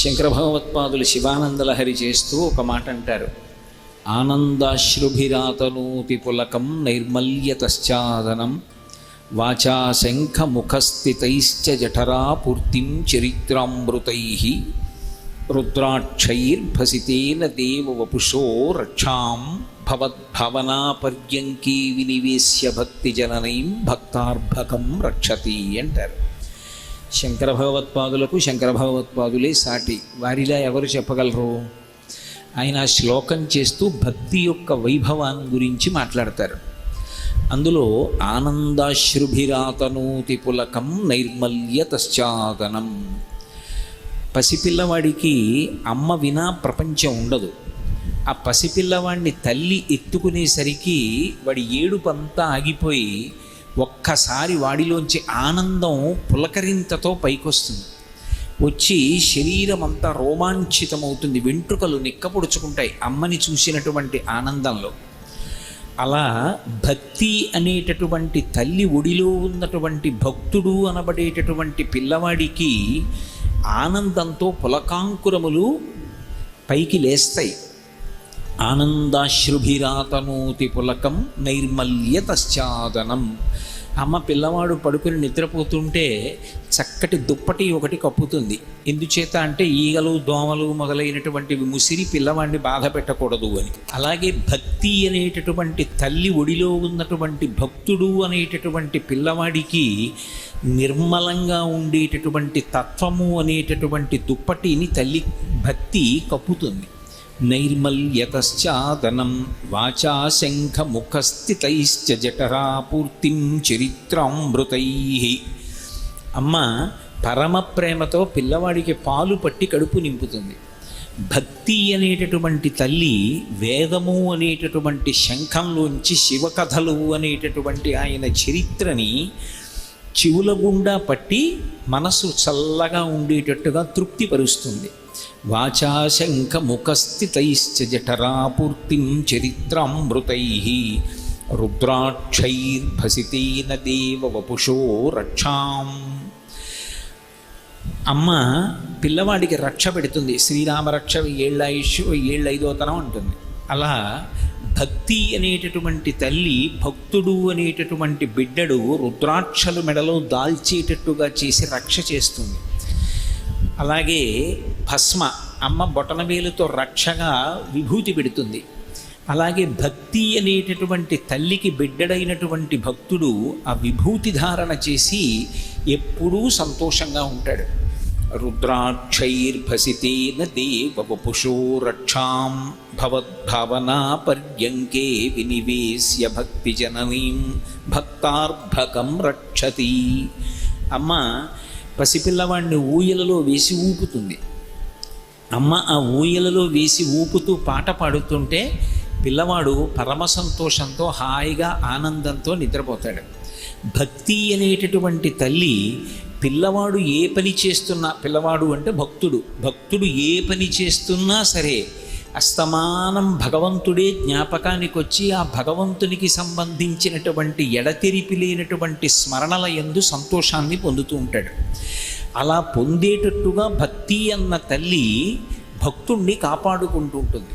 శంకర భగవత్పాదులు శివానందలహరి చేస్తూ ఒక మాట అంటారు. ఆనందాశ్రుభిరాతనూతి పులకం నైర్మల్యతశ్చాదనం వాచా శంఖముఖస్థితైశ్చ జఠరా పూర్తిం చరిత్రామృతైః రుద్రాక్షైర్భసితేన దేవవపుషో రక్షాం భవద్భవనాపర్యంకీ వినివేశ్య భక్తిజననీం భక్తార్భకం రక్షతి అంటారు. శంకర భగవత్పాదులకు శంకర భగవత్పాదులే సాటి, వారిలా ఎవరు చెప్పగలరు? ఆయన శ్లోకం చేస్తూ భక్తి యొక్క వైభవాన్ని గురించి మాట్లాడతారు. అందులో ఆనందాశ్రుభిరాతనూతి పులకం నైర్మల్యతశ్చాదనం. పసిపిల్లవాడికి అమ్మ వినా ప్రపంచం ఉండదు. ఆ పసిపిల్లవాడిని తల్లి ఎత్తుకునేసరికి వాడి ఏడుపంతా ఆగిపోయి ఒక్కసారి వాడిలోంచి ఆనందం పులకరింతతో పైకొస్తుంది. వచ్చి శరీరం అంతా రోమాంచితమవుతుంది, వెంట్రుకలు నిక్కపొడుచుకుంటాయి అమ్మని చూసినటువంటి ఆనందంలో. అలా భక్తి అనేటటువంటి తల్లి ఒడిలో ఉన్నటువంటి భక్తుడు అనబడేటటువంటి పిల్లవాడికి ఆనందంతో పులకాంకురములు పైకి లేస్తాయి. ఆనందాశ్రుభిరాతనూతి పులకం నైర్మల్యతశ్చాదనం. అమ్మ పిల్లవాడు పడుకుని నిద్రపోతుంటే చక్కటి దుప్పటి ఒకటి కప్పుతుంది. ఎందుచేత అంటే ఈగలు దోమలు మొదలైనటువంటివి ముసిరి పిల్లవాడిని బాధ పెట్టకూడదు అని. అలాగే భక్తి అనేటటువంటి తల్లి ఒడిలో ఉన్నటువంటి భక్తుడు అనేటటువంటి పిల్లవాడికి నిర్మలంగా ఉండేటటువంటి తత్వము అనేటటువంటి దుప్పటిని తల్లి భక్తి కప్పుతుంది. నైర్మల్యతశ్చాదనం వాచా శంఖముఖస్థితైశ్చ జఠరా పూర్తిం చరిత్రామృతైః. అమ్మ పరమ ప్రేమతో పిల్లవాడికి పాలు పట్టి కడుపు నింపుతుంది. భక్తి అనేటటువంటి తల్లి వేదము అనేటటువంటి శంఖంలోంచి శివకథలు అనేటటువంటి ఆయన చరిత్రని చెవుల గుండా పట్టి మనసు చల్లగా ఉండేటట్టుగా తృప్తిపరుస్తుంది. వాచా శంఖముఖస్థితైశ్చ జఠరా పూర్తిం చరిత్రామృతైః రుద్రాక్షైర్భసితేన దేవవపుషో రక్షాం. అమ్మ పిల్లవాడికి రక్ష పెడుతుంది. శ్రీరామరక్ష 1000 ఆయుష్ 1005 అంటుంది. అలా భక్తి అనేటటువంటి తల్లి భక్తుడు అనేటటువంటి బిడ్డడు రుద్రాక్షలు మెడలో దాల్చేటట్టుగా చేసి రక్ష చేస్తుంది. అలాగే భస్మ అమ్మ బొటనవేలుతో రక్షగా విభూతి పెడుతుంది. అలాగే భక్తి అనేటటువంటి తల్లికి బిడ్డడైనటువంటి భక్తుడు ఆ విభూతి ధారణ చేసి ఎప్పుడూ సంతోషంగా ఉంటాడు. రుద్రాక్షైర్భసితేన దేవవపుషో రక్షాం భవద్భావనాపర్యంకే వినివేశ్య భక్తిజననీం భక్తార్భకం రక్షతి. అమ్మ పసిపిల్లవాడిని ఊయలలో వేసి ఊపుతుంది. అమ్మ ఆ ఊయలలో వేసి ఊపుతూ పాట పాడుతుంటే పిల్లవాడు పరమ సంతోషంతో హాయిగా ఆనందంతో నిద్రపోతాడు. భక్తి అనేటటువంటి తల్లి పిల్లవాడు ఏ పని చేస్తున్నా, పిల్లవాడు అంటే భక్తుడు ఏ పని చేస్తున్నా సరే అస్తమానం భగవంతుడే జ్ఞాపకానికి వచ్చి ఆ భగవంతునికి సంబంధించినటువంటి ఎడతెరిపి లేనటువంటి స్మరణల యందు సంతోషాన్ని పొందుతూ ఉంటాడు. అలా పొందేటట్టుగా భక్తి అన్న తల్లి భక్తుణ్ణి కాపాడుకుంటూ ఉంటుంది.